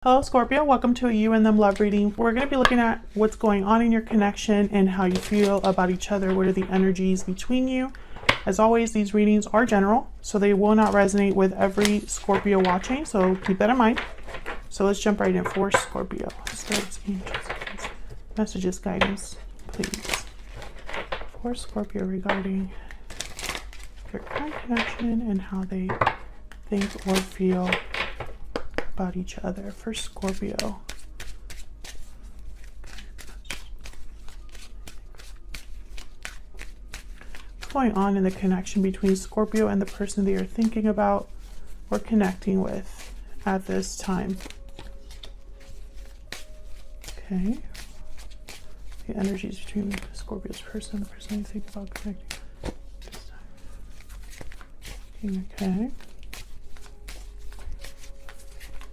Hello Scorpio, welcome to a you and them love reading. We're going to be looking at what's going on in your connection and how you feel about each other. What are the energies between you? As always, these readings are general, so they will not resonate with every Scorpio watching, so keep that in mind. So let's jump right in for Scorpio. Spirits, angels, messages, guidance, please. For Scorpio regarding their current connection and how they think or feel about each other. For Scorpio, what's going on in the connection between Scorpio and the person they are thinking about or connecting with at this time? Okay, the energies between Scorpio's person and the person you think about connecting this time. Okay.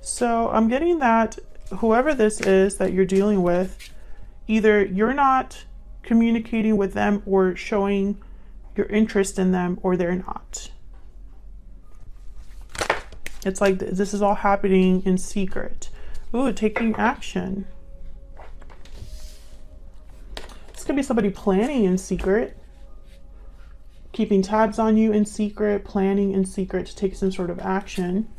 So I'm getting that whoever this is that you're dealing with, either you're not communicating with them or showing your interest in them, or they're not. It's like this is all happening in secret. Ooh, taking action. This could be somebody planning in secret, keeping tabs on you in secret, planning in secret to take some sort of action.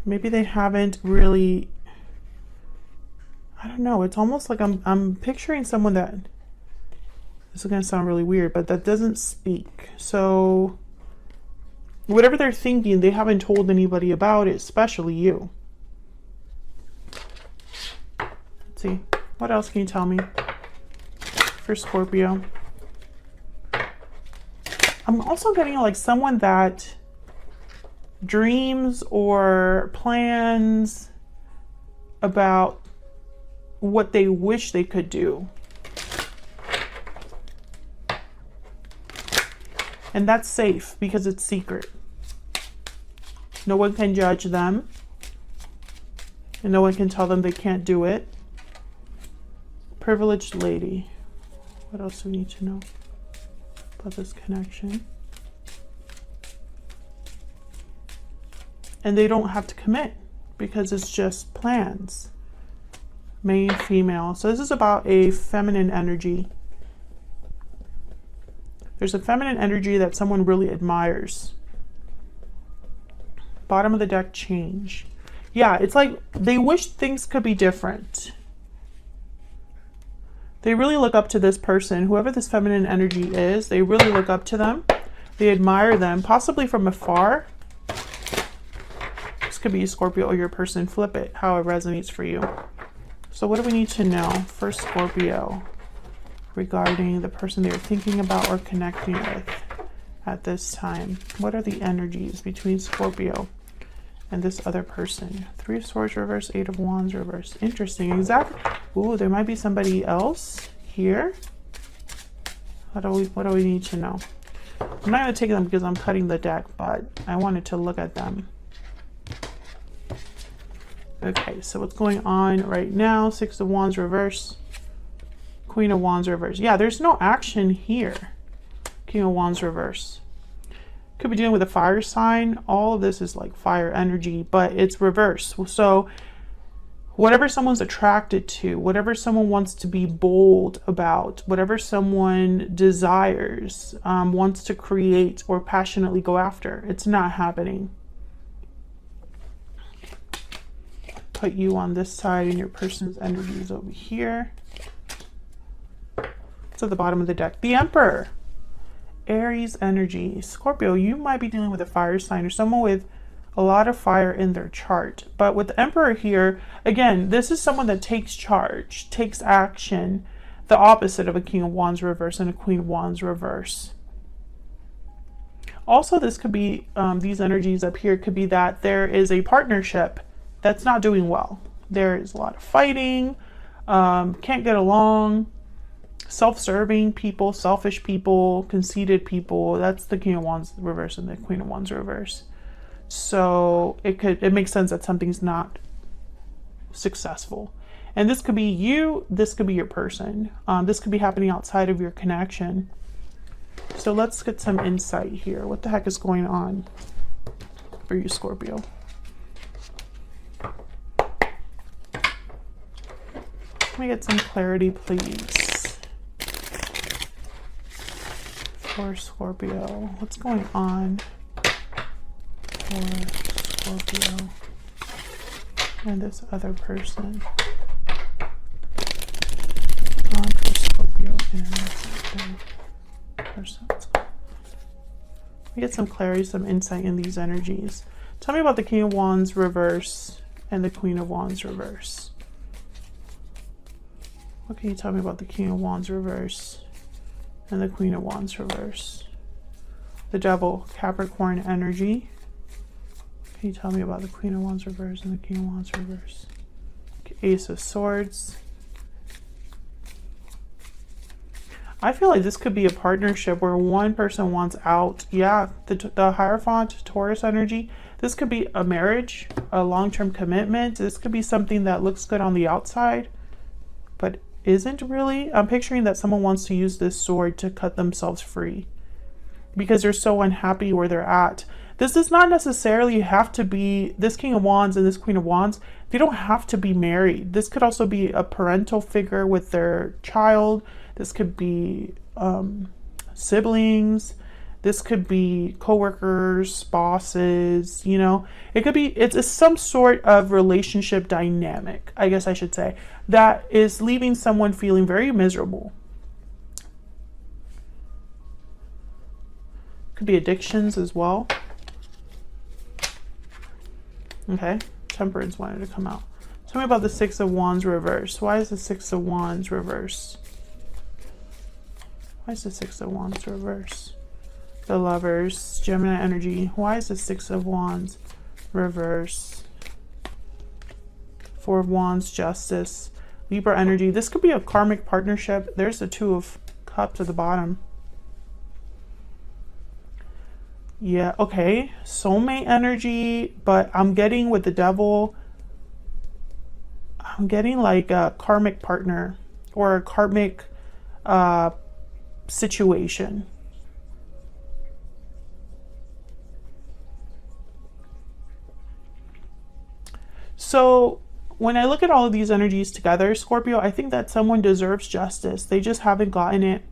Maybe they haven't really, I don't know. It's almost like I'm picturing someone that, this is going to sound really weird, but that doesn't speak. So whatever they're thinking, they haven't told anybody about it, especially you. Let's see. What else can you tell me for Scorpio? I'm also getting like someone that dreams or plans about what they wish they could do. And that's safe because it's secret. No one can judge them. And no one can tell them they can't do it. Privileged lady. What else do we need to know about this connection? And they don't have to commit because it's just plans. Male, female. So this is about a feminine energy. There's a feminine energy that someone really admires. Bottom of the deck, change. Yeah, it's like they wish things could be different. They really look up to this person. Whoever this feminine energy is, they really look up to them. They admire them, possibly from afar. Could be a Scorpio or your person. Flip it how it resonates for you. So what do we need to know for Scorpio regarding the person they're thinking about or connecting with at this time? What are the energies between Scorpio and this other person? Three of Swords reverse, Eight of Wands reverse. Interesting. Exactly. Ooh, there might be somebody else here. What do we need to know? I'm not going to take them because I'm cutting the deck, but I wanted to look at them. Okay, so what's going on right now? Six of Wands reverse, Queen of Wands reverse. Yeah, there's no action here. King of Wands reverse. Could be dealing with a fire sign. All of this is like fire energy, but it's reverse. So whatever someone's attracted to, whatever someone wants to be bold about, whatever someone desires, wants to create or passionately go after, it's not happening. Put you on this side and your person's energies over here. So the bottom of the deck, the Emperor, Aries energy. Scorpio, you might be dealing with a fire sign or someone with a lot of fire in their chart. But with the Emperor here, again, this is someone that takes charge, takes action, the opposite of a King of Wands reverse and a Queen of Wands reverse. Also, this could be, these energies up here could be that there is a partnership that's not doing well. There is a lot of fighting, can't get along, self-serving people, selfish people, conceited people. That's the King of Wands reverse and the Queen of Wands reverse. So it makes sense that something's not successful. And this could be you, this could be your person. This could be happening outside of your connection. So let's get some insight here. What the heck is going on for you, Scorpio? Let me get some clarity, please. For Scorpio. What's going on for Scorpio and this other person? On for Scorpio and this other person. We get some clarity, some insight in these energies. Tell me about the King of Wands reverse and the Queen of Wands reverse. What can you tell me about the King of Wands reverse and the Queen of Wands reverse? The Devil, Capricorn energy. Can you tell me about the Queen of Wands reverse and the King of Wands reverse? Ace of Swords. I feel like this could be a partnership where one person wants out. Yeah, the Hierophant, Taurus energy. This could be a marriage, a long-term commitment. This could be something that looks good on the outside, but isn't really. I'm picturing that someone wants to use this sword to cut themselves free because they're so unhappy where they're at. This does not necessarily have to be, this King of Wands and this Queen of Wands, they don't have to be married. This could also be a parental figure with their child. This could be siblings. This could be coworkers, bosses, you know. It could be, it's some sort of relationship dynamic, I guess I should say, that is leaving someone feeling very miserable. Could be addictions as well. Okay, Temperance wanted to come out. Tell me about the Six of Wands reverse. Why is the Six of Wands reverse? Why is the Six of Wands reverse? The Lovers, Gemini energy. Why is the Six of Wands reverse? Four of Wands, Justice, Libra energy. This could be a karmic partnership. There's the Two of Cups at the bottom. Yeah, okay. Soulmate energy, but I'm getting with the Devil, I'm getting like a karmic partner or a karmic situation. So when I look at all of these energies together, Scorpio, I think that someone deserves justice. They just haven't gotten it.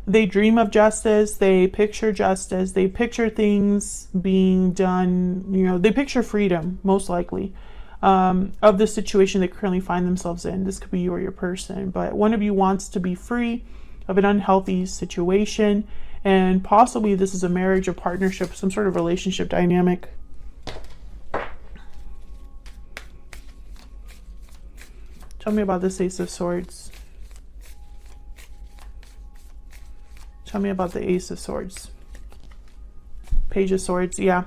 They dream of justice. They picture justice. They picture things being done. You know, they picture freedom, most likely, of the situation they currently find themselves in. This could be you or your person, but one of you wants to be free of an unhealthy situation, and possibly this is a marriage or partnership, some sort of relationship dynamic. Tell me about this Ace of Swords. Tell me about the Ace of Swords. Page of Swords, yeah.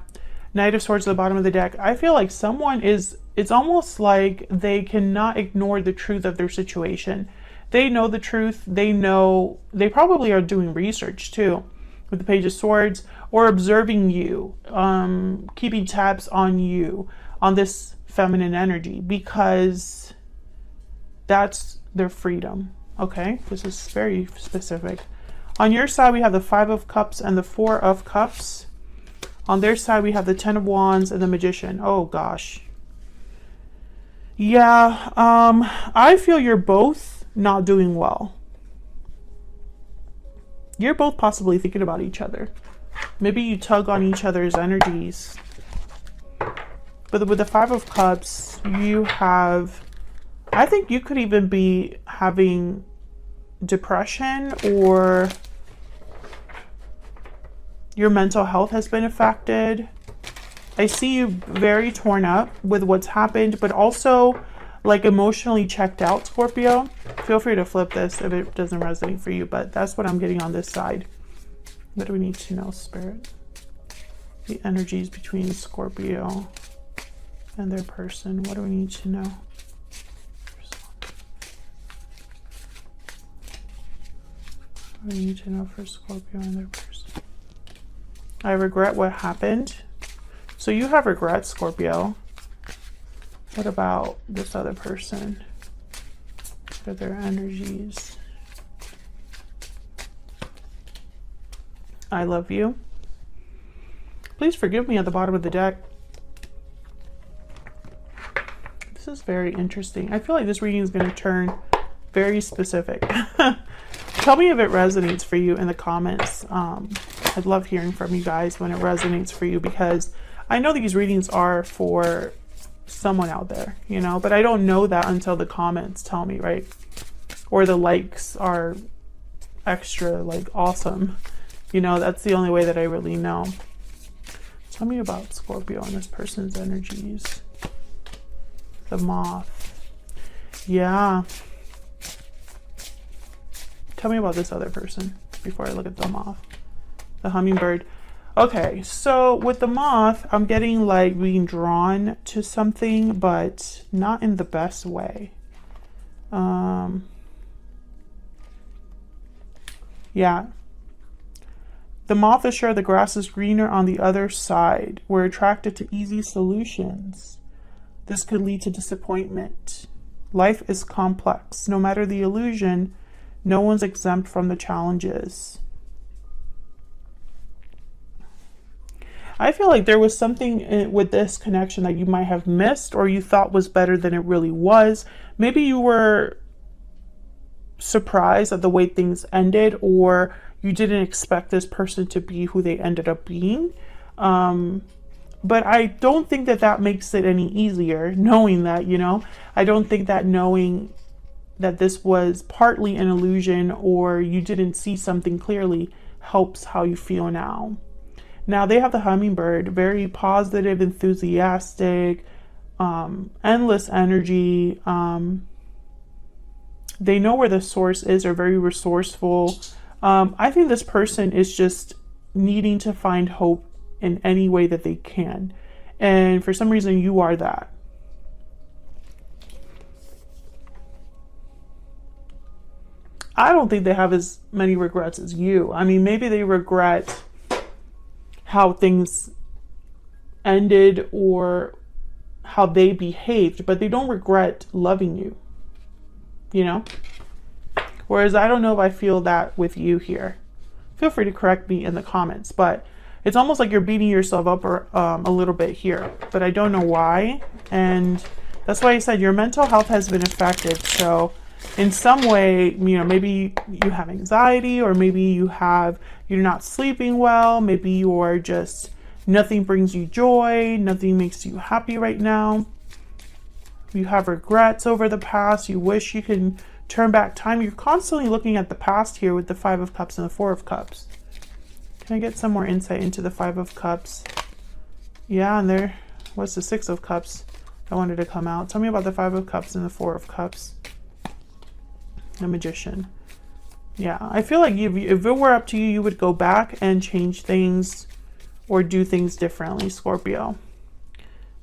Knight of Swords at the bottom of the deck. I feel like someone is, it's almost like they cannot ignore the truth of their situation. They know the truth. They know, they probably are doing research too with the Page of Swords, or observing you, keeping tabs on you, on this feminine energy, because that's their freedom. Okay, this is very specific. On your side, we have the Five of Cups and the Four of Cups. On their side, we have the Ten of Wands and the Magician. Oh gosh. Yeah, I feel you're both not doing well. You're both possibly thinking about each other. Maybe you tug on each other's energies. But with the Five of Cups, you have, I think you could even be having depression, or your mental health has been affected. I see you very torn up with what's happened, but also like emotionally checked out, Scorpio. Feel free to flip this if it doesn't resonate for you, but that's what I'm getting on this side. What do we need to know, Spirit? The energies between Scorpio and their person. What do we need to know? What do we need to know for Scorpio and their person? I regret what happened. So you have regrets, Scorpio. What about this other person? What are their energies? I love you. Please forgive me at the bottom of the deck. This This is very interesting. I feel like this reading is going to turn very specific. Tell me if it resonates for you in the comments. I'd love hearing from you guys when it resonates for you, because I know these readings are for someone out there, you know, but I don't know that until the comments tell me, right? Or the likes are extra, like, awesome. You know, that's the only way that I really know. Tell me about Scorpio and this person's energies. The moth. Yeah. Tell me about this other person before I look at the moth. The hummingbird. Okay, so with the moth, I'm getting like being drawn to something, but not in the best way. Yeah. The moth is sure the grass is greener on the other side. We're attracted to easy solutions. This could lead to disappointment. Life is complex. No matter the illusion, no one's exempt from the challenges. I feel like there was something with this connection that you might have missed, or you thought was better than it really was. Maybe you were surprised at the way things ended, or you didn't expect this person to be who they ended up being. But I don't think that that makes it any easier, knowing that, you know. I don't think that knowing that this was partly an illusion, or you didn't see something clearly, helps how you feel now. Now they have the hummingbird, very positive, enthusiastic, endless energy. They know where the source is, are very resourceful. I think this person is just needing to find hope in any way that they can. And for some reason, you are that. I don't think they have as many regrets as you. I mean, maybe they regret how things ended or how they behaved, but they don't regret loving you, you know? Whereas I don't know if I feel that with you here. Feel free to correct me in the comments, but it's almost like you're beating yourself up a little bit here, but I don't know why. And that's why I said your mental health has been affected. So in some way, you know, maybe you have anxiety, or maybe you're not sleeping well. Maybe you're just, nothing brings you joy. Nothing makes you happy right now. You have regrets over the past. You wish you can turn back time. You're constantly looking at the past here with the Five of Cups and the Four of Cups. Can I get some more insight into the Five of Cups? Yeah, and there, what's the Six of Cups? I wanted to come out. Tell me about the Five of Cups and the Four of Cups. The Magician. Yeah, I feel like if it were up to you, you would go back and change things or do things differently, Scorpio.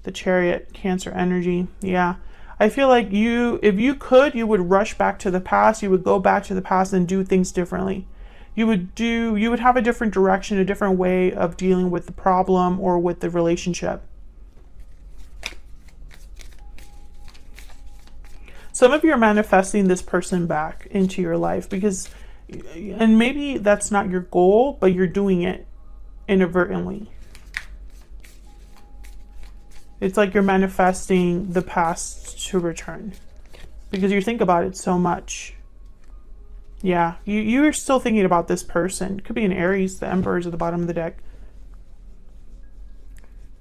The Chariot, Cancer energy. Yeah, I feel like if you could, you would rush back to the past. You would go back to the past and do things differently. You would have a different direction, a different way of dealing with the problem or with the relationship. Some of you are manifesting this person back into your life because, and maybe that's not your goal, but you're doing it inadvertently. It's like you're manifesting the past to return because you think about it so much. Yeah, you're still thinking about this person. Could be an Aries, the Emperor's at the bottom of the deck.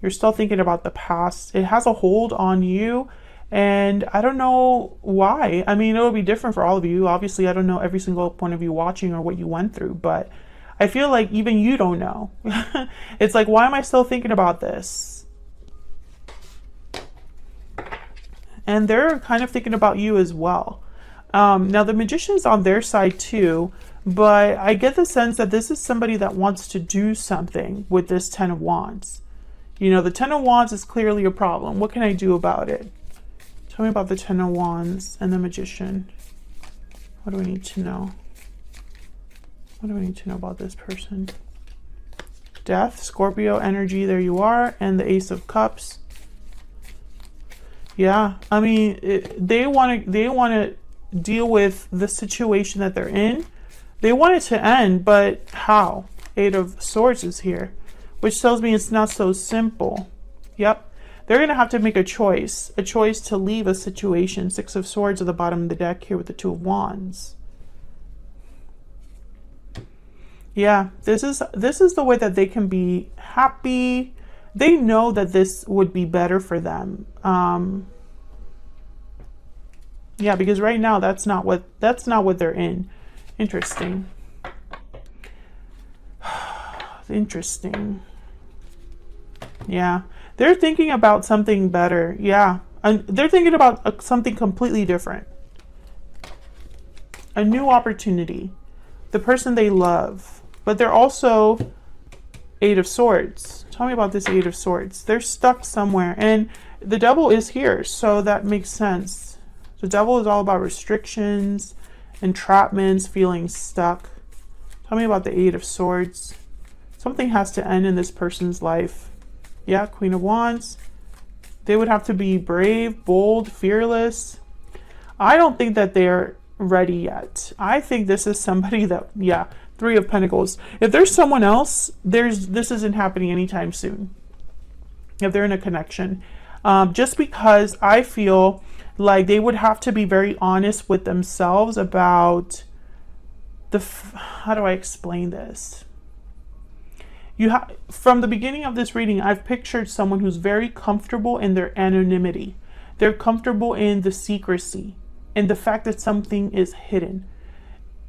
You're still thinking about the past. It has a hold on you, and I don't know why. I mean, it'll be different for all of you. Obviously, I don't know every single point of you watching or what you went through, but I feel like even you don't know. It's like, why am I still thinking about this? And they're kind of thinking about you as well. Now the Magician's on their side too, but I get the sense that this is somebody that wants to do something with this Ten of Wands. You know, the Ten of Wands is clearly a problem. What can I do about it? Tell me about the Ten of Wands and the Magician. What do I need to know? What do I need to know about this person? Death, Scorpio energy, there you are, and the Ace of Cups. Yeah, I mean, they want to deal with the situation that they're in. They want it to end, but how? Eight of Swords is here, which tells me it's not so simple. Yep. they're going to have to make a choice to leave a situation. Six of Swords at the bottom of the deck here with the Two of Wands. Yeah, this is the way that they can be happy. They know that this would be better for them. Yeah, because right now that's not what they're in. Interesting. Interesting. Yeah, they're thinking about something better. Yeah, and they're thinking about something completely different. A new opportunity. The person they love. But they're also Eight of Swords. Tell me about this Eight of Swords. They're stuck somewhere. And the Devil is here, so that makes sense. The Devil is all about restrictions, entrapments, feeling stuck. Tell me about the Eight of Swords. Something has to end in this person's life. Yeah, Queen of Wands. They would have to be brave, bold, fearless. I don't think that they're ready yet. I think this is somebody that, yeah, Three of Pentacles. If there's someone else, this isn't happening anytime soon. If they're in a connection. Just because I feel like they would have to be very honest with themselves about how do I explain this? From the beginning of this reading, I've pictured someone who's very comfortable in their anonymity. They're comfortable in the secrecy and the fact that something is hidden.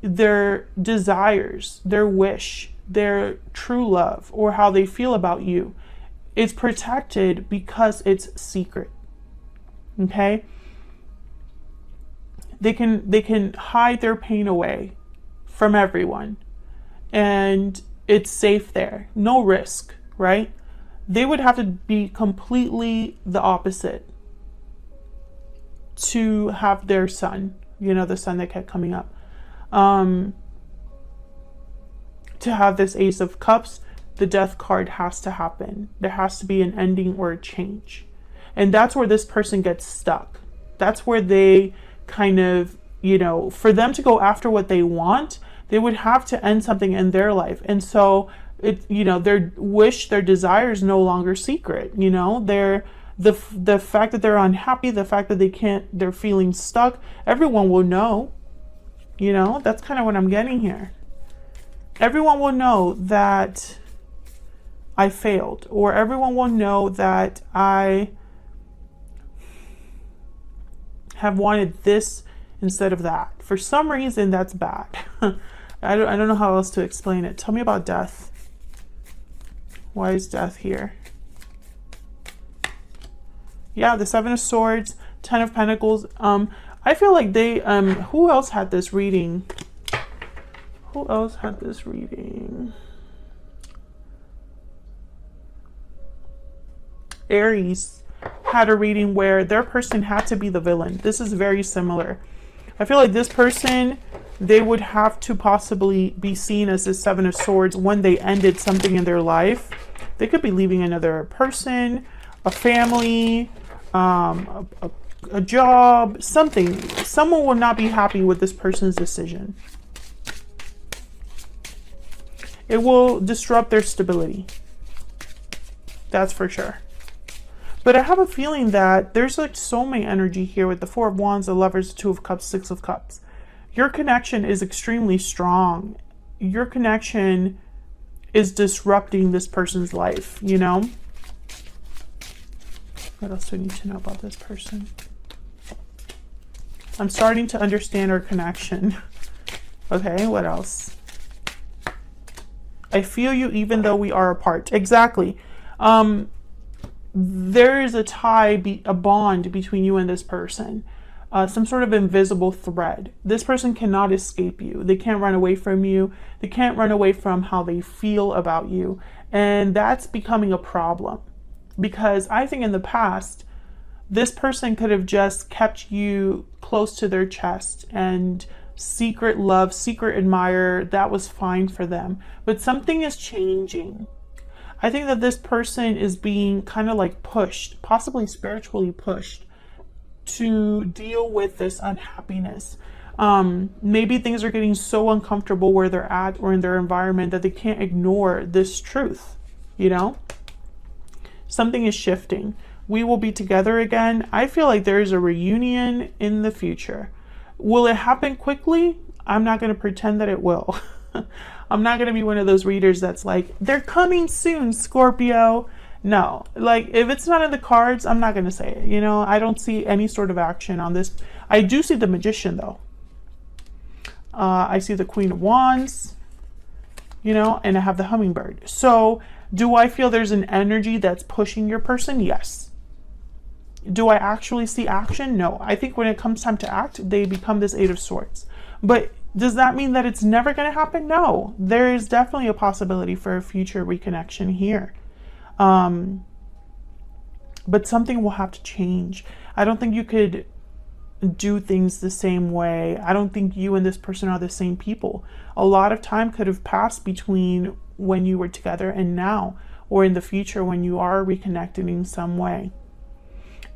Their desires, their wish, their true love, or how they feel about you is protected because it's secret. Okay? They can hide their pain away from everyone. And it's safe there. No risk, right? They would have to be completely the opposite to have their son, the son that kept coming up. To have this Ace of Cups, the Death card has to happen. There has to be an ending or a change. And that's where this person gets stuck. That's where they kind of, for them to go after what they want, they would have to end something in their life. And so their wish, their desire is no longer secret. The fact that they're unhappy, the fact that they're feeling stuck, everyone will know. That's kind of what I'm getting here. Everyone will know that I failed, or everyone will know that I have wanted this instead of that. For some reason, that's bad. I don't know how else to explain it. Tell me about death. Why is death here? Yeah, the Seven of Swords, Ten of Pentacles. I feel like they, who else had this reading? Who else had this reading? Aries had a reading where their person had to be the villain. This is very similar. I feel like this person, they would have to possibly be seen as the Seven of Swords when they ended something in their life. They could be leaving another person, a family, a job, something. Someone will not be happy with this person's decision. It will disrupt their stability. That's for sure. But I have a feeling that there's like soulmate energy here with the Four of Wands, the Lovers, the Two of Cups, Six of Cups. Your connection is extremely strong. Your connection is disrupting this person's life, What else do we need to know about this person? I'm starting to understand our connection. Okay, what else? I feel you even though we are apart. Exactly. There is a tie, a bond between you and this person. Some sort of invisible thread. This person cannot escape you. They can't run away from you. They can't run away from how they feel about you. And that's becoming a problem. Because I think in the past, this person could have just kept you close to their chest and secret love, secret admire, that was fine for them. But something is changing. I think that this person is being kind of like pushed, possibly spiritually pushed, to deal with this unhappiness. Maybe things are getting so uncomfortable where they're at or in their environment that they can't ignore this truth, Something is shifting. we will be together again. I feel like there is a reunion in the future. Will it happen quickly? I'm not going to pretend that it will. I'm not going to be one of those readers that's like, they're coming soon, Scorpio. No, like if it's not in the cards, I'm not going to say it. You know, I don't see any sort of action on this. I do see the Magician though. I see the Queen of Wands, you know, and I have the Hummingbird. So do I feel there's an energy that's pushing your person? Yes. Do I actually see action? No. I think when it comes time to act, they become this Eight of Swords. But does that mean that it's never going to happen? No. There is definitely a possibility for a future reconnection here. But something will have to change. I don't think you could do things the same way. I don't think you and this person are the same people. A lot of time could have passed between when you were together and now, or in the future when you are reconnected in some way.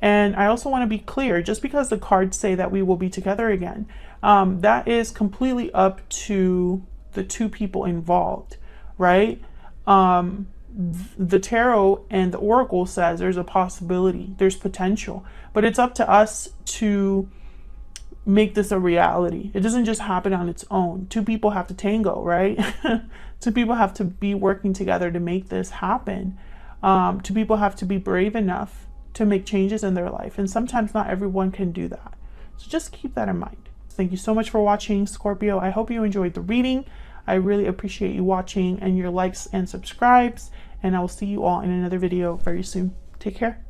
And I also want to be clear, just because the cards say that we will be together again, that is completely up to the two people involved, right? The tarot and the oracle says there's a possibility, there's potential, but it's up to us to make this a reality. It doesn't just happen on its own. Two people have to tango, right? Two people have to be working together to make this happen. Two people have to be brave enough to make changes in their life, and sometimes not everyone can do that. So just keep that in mind. Thank you so much for watching, Scorpio. I hope you enjoyed the reading. I really appreciate you watching and your likes and subscribes, and I will see you all in another video very soon. Take care.